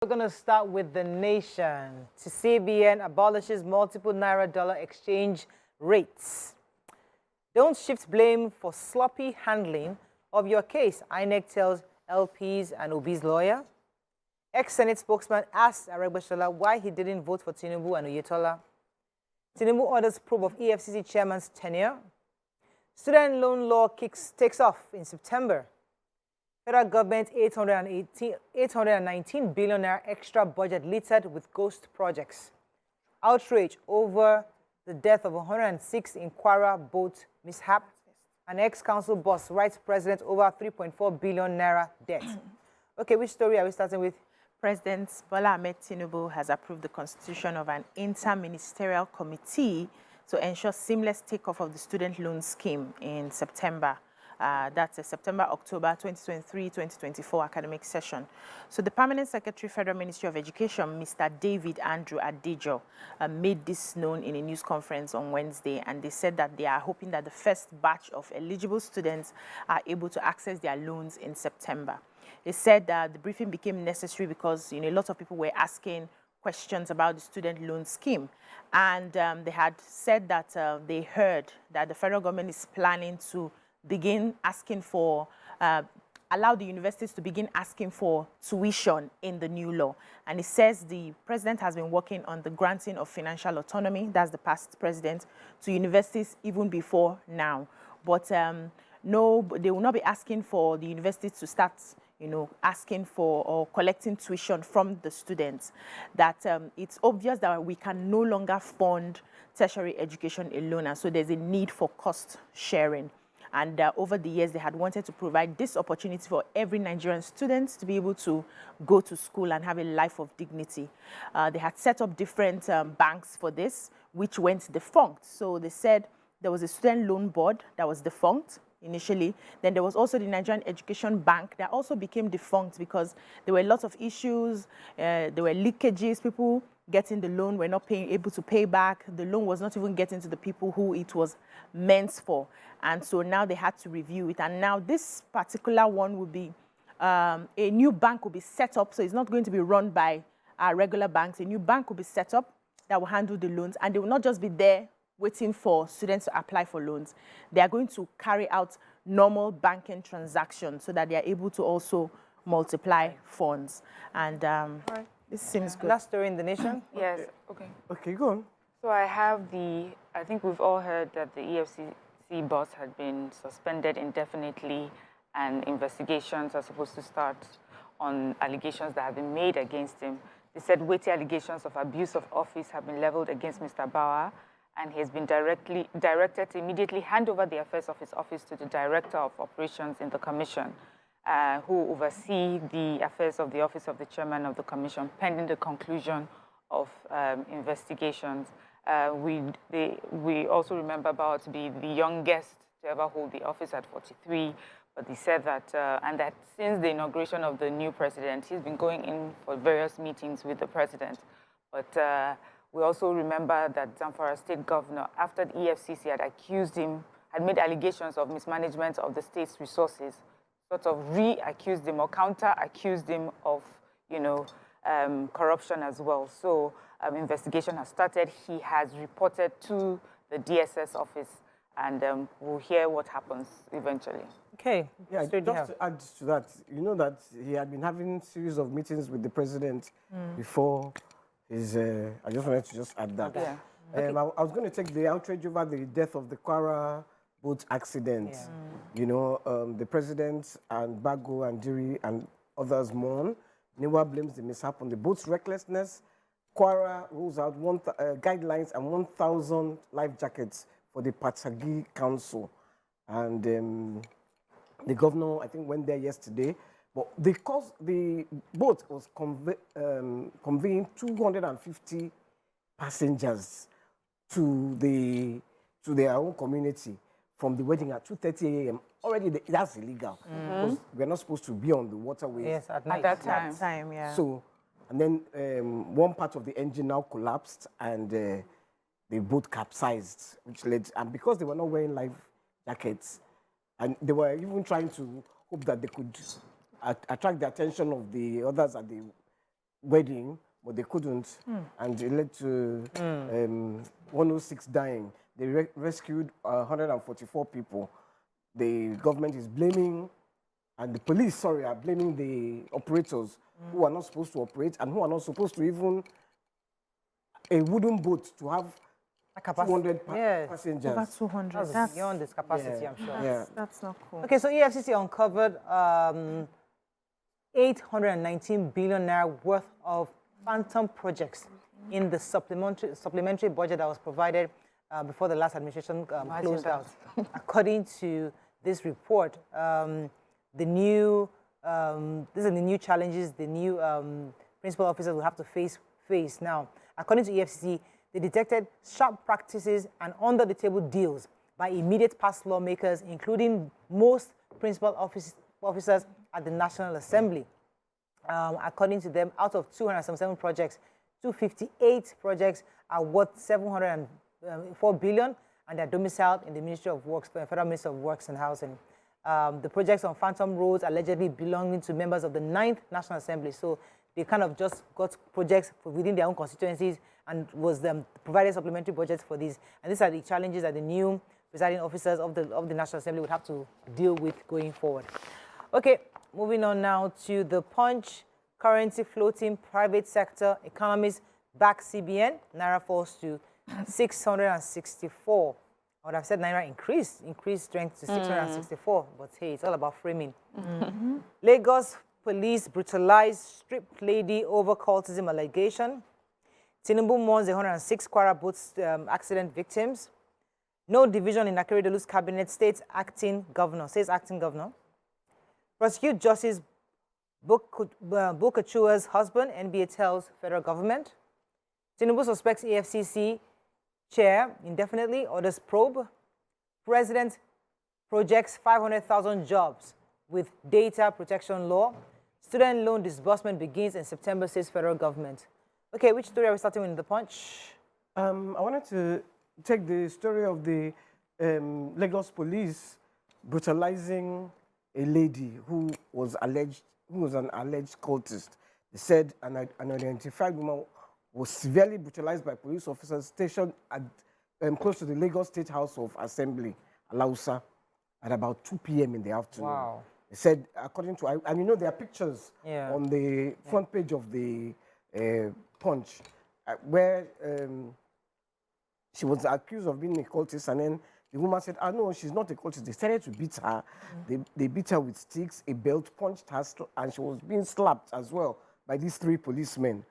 We're going to start with the nation. CBN abolishes multiple naira-dollar exchange rates. Don't shift blame for sloppy handling of your case, INEC tells LPs and Obi's lawyer. Ex-Senate spokesman asked Aregbesola why he didn't vote for Tinubu and Oyetola. Tinubu orders probe of EFCC chairman's tenure. Student loan law takes off in September. Federal government 819 billion naira extra budget littered with ghost projects. Outrage over the death of 106 in Kwara boat mishap. An ex-council boss writes president over 3.4 billion naira debt. Okay, which story are we starting with? President Bola Ahmed Tinubu has approved the constitution of an inter-ministerial committee to ensure seamless takeoff of the student loan scheme in September. That's a September-October 2023-2024 academic session. So the Permanent Secretary, Federal Ministry of Education, Mr. David Andrew Adejo, made this known in a news conference on Wednesday, and they said that they are hoping that the first batch of eligible students are able to access their loans in September. They said that the briefing became necessary because a lot of people were asking questions about the student loan scheme, and they had said that they heard that the federal government is planning to begin asking for, allow the universities to begin asking for tuition in the new law. And it says the president has been working on the granting of financial autonomy, that's the past president, to universities even before now. But no, they will not be asking for the universities to start asking for or collecting tuition from the students. That it's obvious that we can no longer fund tertiary education alone, and so there's a need for cost sharing. And over the years, they had wanted to provide this opportunity for every Nigerian student to be able to go to school and have a life of dignity. They had set up different banks for this, which went defunct. So they said there was a student loan board that was defunct initially. Then there was also the Nigerian Education Bank that also became defunct because there were lots of issues. There were leakages. People getting the loan were not able to pay back. The loan was not even getting to the people who it was meant for. And so now they had to review it. And now this particular one will be, a new bank will be set up. So it's not going to be run by regular banks. A new bank will be set up that will handle the loans. And they will not just be there waiting for students to apply for loans. They are going to carry out normal banking transactions so that they are able to also multiply funds. And Right. This seems good. Last story in the nation? Yes, okay. Okay, go on. So I think we've all heard that the EFCC boss had been suspended indefinitely and investigations are supposed to start on allegations that have been made against him. They said weighty allegations of abuse of office have been leveled against Mr. Bawa, and he has been directed to immediately hand over the affairs of his office to the Director of Operations in the Commission, who oversee the affairs of the Office of the Chairman of the Commission, pending the conclusion of investigations. We also remember about to be the youngest to ever hold the office at 43, but he said that, and that since the inauguration of the new president, he's been going in for various meetings with the president. But we also remember that Zamfara State Governor, after the EFCC had made allegations of mismanagement of the state's resources, sort of re-accused him or counter-accused him of, corruption as well. So investigation has started. He has reported to the DSS office, and we'll hear what happens eventually. Okay. Yeah, just to add to that, you know that he had been having a series of meetings with the president before his, I just wanted to just add that. Yeah. I was going to take the outrage over the death of the Kwara boat accident. Yeah. The president and Bago and Diri and others mourn. Newa blames the mishap on the boat's recklessness. Kwara rolls out guidelines and 1,000 life jackets for the Patagi Council. And the governor, I think, went there yesterday. But because the boat was conveying 250 passengers to their own community from the wedding at 2:30 a.m. Already, that's illegal. Because we're not supposed to be on the waterways at night. At that time, yeah. So, and then one part of the engine now collapsed and the boat capsized, which led, and because they were not wearing life jackets, and they were even trying to hope that they could attract the attention of the others at the wedding, but they couldn't, and it led to 106 dying. They rescued 144 people. The government is blaming, and the police, are blaming the operators who are not supposed to operate and who are not supposed to even a wooden boat to have 200 passengers. Over 200. That's beyond this capacity, I'm sure. That's not cool. Okay, so EFCC uncovered 819 billion naira worth of phantom projects in the supplementary budget that was provided before the last administration closed out. According to this report, these are the new challenges the new principal officers will have to face now. According to EFCC, they detected sharp practices and under-the-table deals by immediate past lawmakers, including most principal officers at the National Assembly. According to them, out of 277 projects, 258 projects are worth 704 billion, and they're domiciled in the Ministry of Works, Federal Ministry of Works and Housing. The projects on phantom roads allegedly belonging to members of the 9th National Assembly. So they kind of just got projects within their own constituencies and was provided supplementary budgets for these. And these are the challenges that the new presiding officers of the National Assembly would have to deal with going forward. Okay, moving on now to the Punch. Currency floating, private sector economies back CBN. Naira falls to 664. I would have said Naira increased strength to 664, but hey, it's all about framing. Lagos police brutalized stripped lady over cultism allegation. Tinubu mourns 106 Kwara boat accident victims. No division in Akeredolu's cabinet, says acting governor. Prosecute Justice Bokachua's husband, NBA tells federal government. Tinubu suspects EFCC chair indefinitely, orders probe. President projects 500,000 jobs with data protection law. Student loan disbursement begins in September, says federal government. Okay, which story are we starting with in the Punch? I wanted to take the story of the Lagos police brutalizing a lady who was an alleged cultist. They said an unidentified woman was severely brutalized by police officers stationed at close to the Lagos State House of Assembly, Alausa, at about 2 p.m. in the afternoon. Wow. They said, according to, and you know, there are pictures on the front page of the Punch where she was accused of being a cultist, and then the woman said, no, she's not a cultist. They started to beat her. They beat her with sticks, a belt, punched her, and she was being slapped as well by these 3 policemen.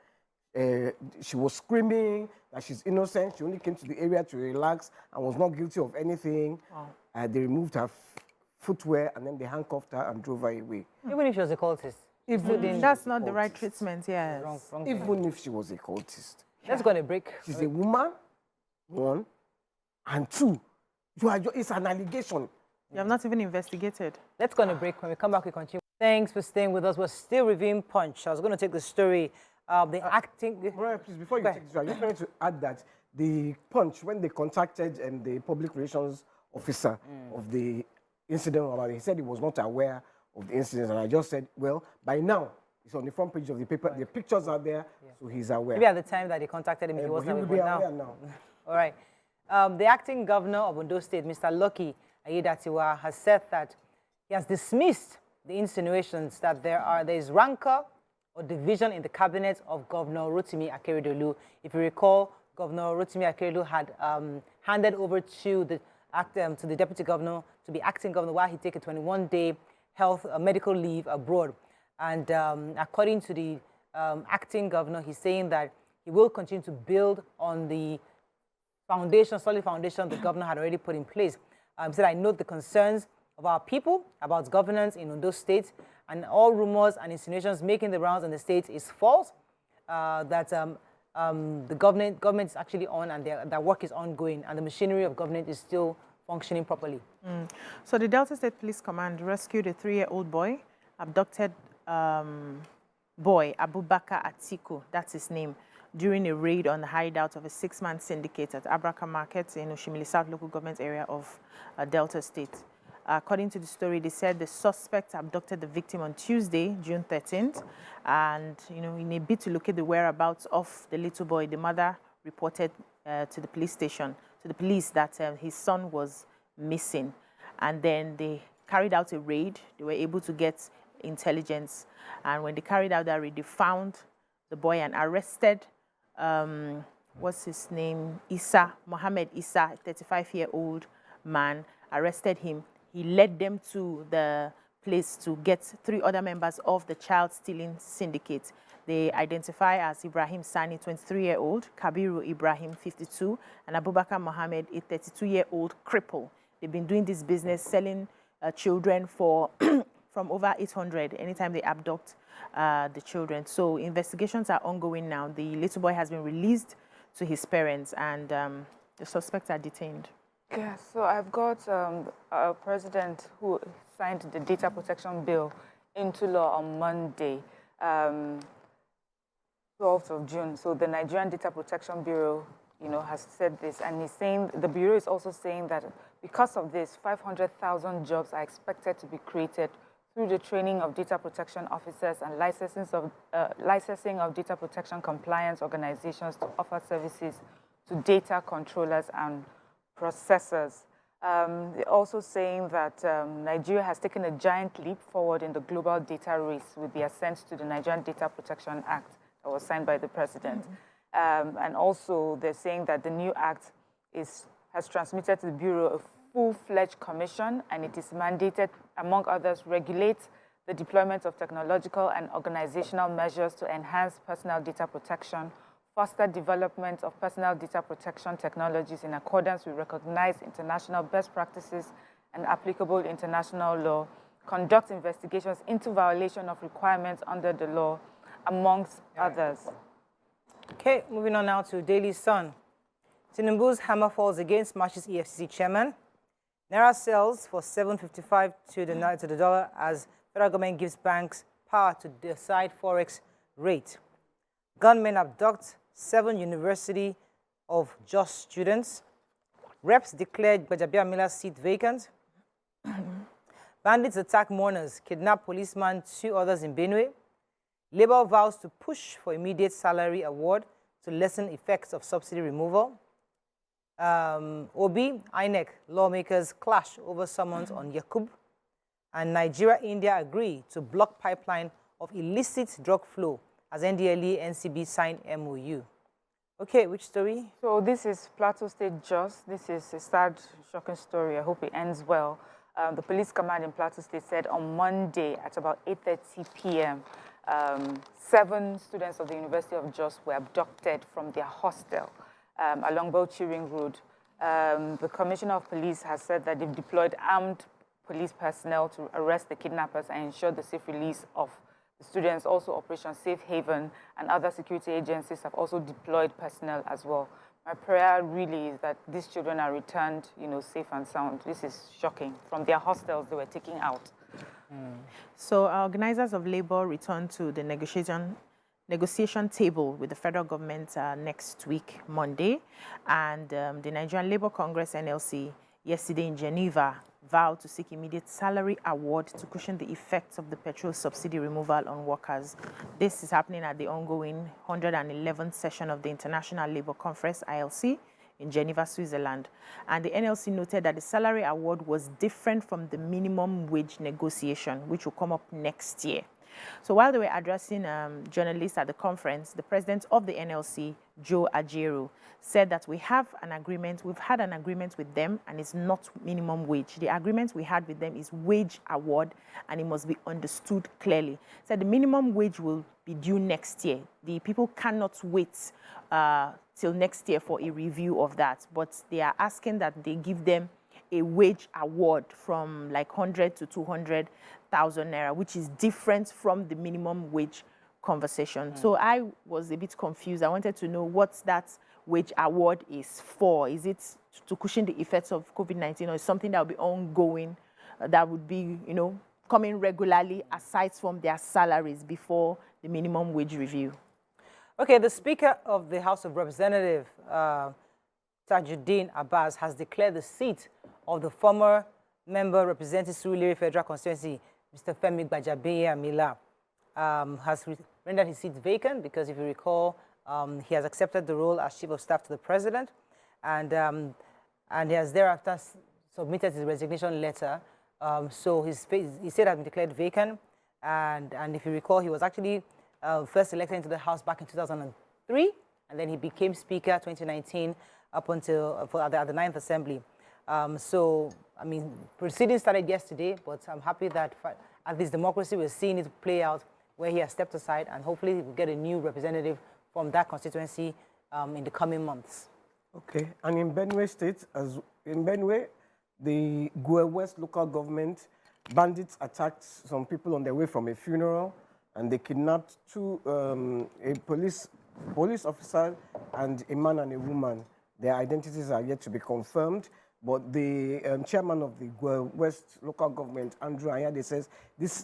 She was screaming that she's innocent. She only came to the area to relax and was not guilty of anything. Wow. They removed her footwear, and then they handcuffed her and drove her away. Even if she was a cultist? That's not the right treatment, yes. Wrong Even if she was a cultist. Let's go on a break. She's a woman, 1, and 2. It's an allegation. You have not even investigated. Let's go on a break. When we come back, we continue. Thanks for staying with us. We're still reviewing Punch. I was going to take the story of the acting... Right, please, before you take this, I just wanted to add that the Punch, when they contacted the public relations officer of the incident, he said he was not aware of the incident. And I just said, well, by now, it's on the front page of the paper. The pictures are there, so he's aware. Maybe at the time that they contacted him, he wasn't aware. He will be aware now. All right. The acting governor of Ondo State, Mr. Lucky Ayedatiwa, has said that he has dismissed the insinuations that there is rancor or division in the cabinet of Governor Rotimi Akeredolu. If you recall, Governor Rotimi Akeredolu had handed over to the deputy governor to be acting governor while he took a 21-day medical leave abroad. And according to the acting governor, he's saying that he will continue to build on the solid foundation the governor had already put in place. He said, I note the concerns of our people about governance in Ondo State, and all rumors and insinuations making the rounds in the state is false, that the government is actually on and their work is ongoing, and the machinery of government is still functioning properly. So the Delta State Police Command rescued a 3-year-old boy, abducted boy, Abubakar Atiku, that's his name, during a raid on the hideout of a 6-man syndicate at Abraka Market in Oshimili South Local Government area of Delta State. According to the story, they said the suspect abducted the victim on Tuesday, June 13th. And, in a bid to locate the whereabouts of the little boy, the mother reported to the police station, to the police, that his son was missing. And then they carried out a raid. They were able to get intelligence. And when they carried out that raid, they found the boy and arrested, what's his name? Mohammed Issa, 35-year-old man, arrested him. He led them to the place to get 3 other members of the child stealing syndicate. They identify as Ibrahim Sani, 23-year-old, Kabiru Ibrahim, 52, and Abubakar Mohammed, a 32-year-old cripple. They've been doing this business, selling children for from over 800 anytime they abduct the children. So investigations are ongoing now. The little boy has been released to his parents, and the suspects are detained. Yeah, so I've got a president who signed the data protection bill into law on Monday, 12th of June. So the Nigerian Data Protection Bureau, has said this, and he's saying, the Bureau is also saying that because of this, 500,000 jobs are expected to be created through the training of data protection officers and licensing of data protection compliance organizations to offer services to data controllers and processors. They're also saying that Nigeria has taken a giant leap forward in the global data race with the assent to the Nigerian Data Protection Act that was signed by the president. And also, they're saying that the new act has transmitted to the Bureau a full-fledged commission, and it is mandated, among others, regulate the deployment of technological and organizational measures to enhance personal data protection, foster development of personal data protection technologies in accordance with recognized international best practices and applicable international law, conduct investigations into violation of requirements under the law, amongst others. Okay, moving on now to Daily Sun. Tinubu's hammer falls against March's EFCC chairman. Naira sells for 7.55 to the dollar as federal government gives banks power to decide forex rate. Gunmen abduct 7 University of Jos students. Reps declared Gbajabiamila's seat vacant. Bandits attack mourners, kidnap policeman, 2 others in Benue. Labour vows to push for immediate salary award to lessen effects of subsidy removal. Obi, INEC lawmakers clash over summons on Yakub. And Nigeria-India agree to block pipeline of illicit drug flow as NDLE NCB signed MOU. Okay, which story? So this is Plateau State Jos. This is a sad, shocking story. I hope it ends well. The police command in Plateau State said on Monday at about 8:30 p.m., 7 students of the University of Jos were abducted from their hostel along Bauchi Ring Road. The Commissioner of Police has said that they've deployed armed police personnel to arrest the kidnappers and ensure the safe release of the students. Also, Operation Safe Haven and other security agencies have also deployed personnel as well. My prayer really is that these children are returned, safe and sound. This is shocking. From their hostels, they were taken out. So organizers of labor return to the negotiation table with the federal government next week, Monday. And the Nigerian Labour Congress, NLC, yesterday in Geneva, vowed to seek immediate salary award to cushion the effects of the petrol subsidy removal on workers. This is happening at the ongoing 111th session of the International Labour Conference, ILC, in Geneva, Switzerland. And the NLC noted that the salary award was different from the minimum wage negotiation, which will come up next year. So while they were addressing journalists at the conference, the president of the NLC, Joe Ajaero, said that we've had an agreement with them, and it's not minimum wage. The agreement we had with them is wage award, and it must be understood clearly. Said the minimum wage will be due next year. The people cannot wait till next year for a review of that, but they are asking that they give them a wage award from like 100 to 200,000 naira, which is different from the minimum wage conversation. So I was a bit confused. I wanted to know what that wage award is for. Is it to cushion the effects of COVID-19, or is something that will be ongoing, that would be, coming regularly aside from their salaries before the minimum wage review? Okay, the Speaker of the House of Representatives, Tajuddin Abbas, has declared the seat of the former member representing Surulere Federal Constituency, Mr. Femi Gbajabiamila, has rendered his seat vacant because, if you recall, he has accepted the role as Chief of Staff to the President, and he has thereafter submitted his resignation letter. So his seat has been declared vacant, and if you recall, he was actually first elected into the House back in 2003, and then he became Speaker 2019 up until at the 9th Assembly. So, I mean, proceedings started yesterday, but I'm happy that at this democracy, we're seeing it play out where he has stepped aside, and hopefully we'll get a new representative from that constituency in the coming months. Okay, and in Benue State, the Gwe West local government, bandits attacked some people on their way from a funeral, and they kidnapped a police officer and a man and a woman. Their identities are yet to be confirmed, but the chairman of the Gwe West local government, Andrew Ayade, says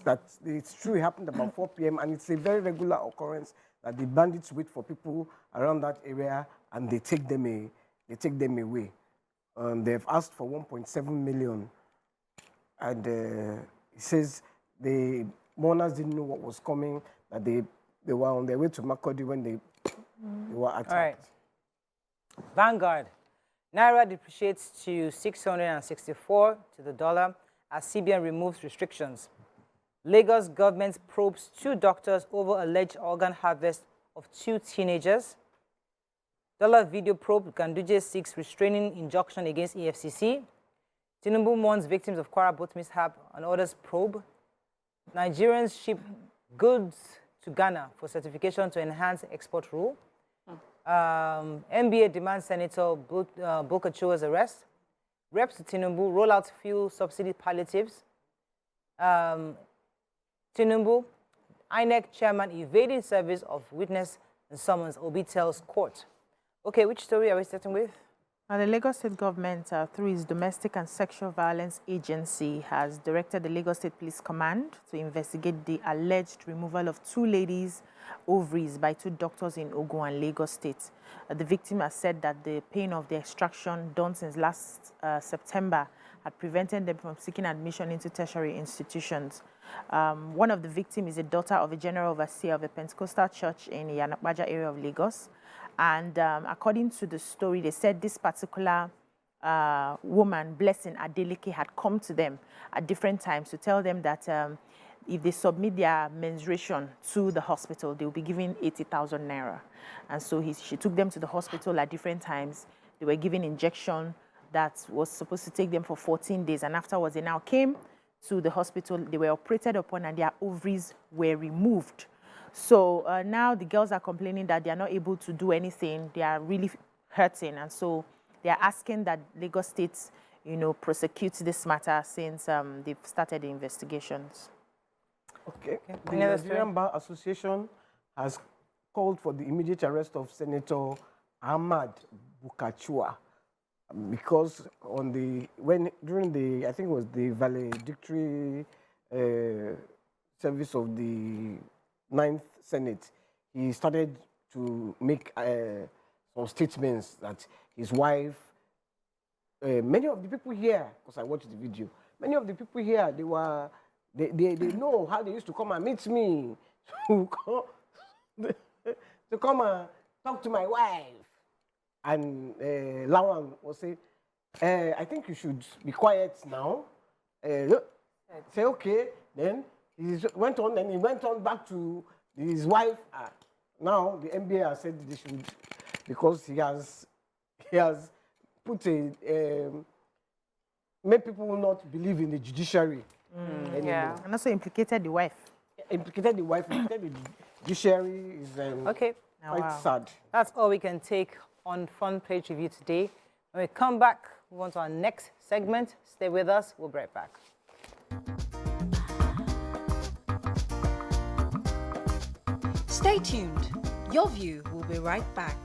that it's true. It happened about 4 p.m. and it's a very regular occurrence that the bandits wait for people around that area and they take them away. They've asked for 1.7 million, and he says the mourners didn't know what was coming, that they were on their way to Makurdi when they were attacked. All right. Vanguard. Naira depreciates to 664 to the dollar as CBN removes restrictions. Lagos government probes 2 doctors over alleged organ harvest of 2 teenagers. Dollar video probe, Ganduje seeks restraining injunction against EFCC. Tinubu mourns victims of Kwara boat mishap and orders probe. Nigerians ship goods to Ghana for certification to enhance export rule. NBA demands Senator Bokachua's arrest. Reps to Tinubu roll out fuel subsidy palliatives. Tinubu, INEC chairman evading service of witness and summons, Obi tells court. Okay, which story are we starting with? The Lagos State government, through its Domestic and Sexual Violence Agency, has directed the Lagos State Police Command to investigate the alleged removal of 2 ladies' ovaries by 2 doctors in Ogun and Lagos State. The victim has said that the pain of the extraction done since last September had prevented them from seeking admission into tertiary institutions. One of the victims is a daughter of a general overseer of a Pentecostal church in the Yanakbaja area of Lagos. And according to the story, they said this particular woman, Blessing Adeleke, had come to them at different times to tell them that if they submit their menstruation to the hospital, they will be given 80,000 naira. And so she took them to the hospital at different times. They were given injection that was supposed to take them for 14 days. And afterwards, they now came to the hospital. They were operated upon and their ovaries were removed. So now the girls are complaining that they are not able to do anything. They are really hurting. And so they are asking that Lagos State, prosecute this matter since they've started the investigations. Okay. The Nigerian Bar Association has called for the immediate arrest of Senator Ahmad Bukachua because during the, I think it was the valedictory service of the 9th Senate, he started to make some statements that his wife, many of the people here, because I watched the video, many of the people here, they know how they used to come and meet me to come and talk to my wife. And Lawan was saying, I think you should be quiet now. Say, okay. Then he went on back to his wife. Now the NBA has said they should, because he has put made people not believe in the judiciary. Yeah, and also implicated the wife. Implicated the judiciary is okay. quite sad. That's all we can take on Front Page Review today. When we come back, we move on to our next segment. Stay with us. We'll be right back. Stay tuned. Your View will be right back.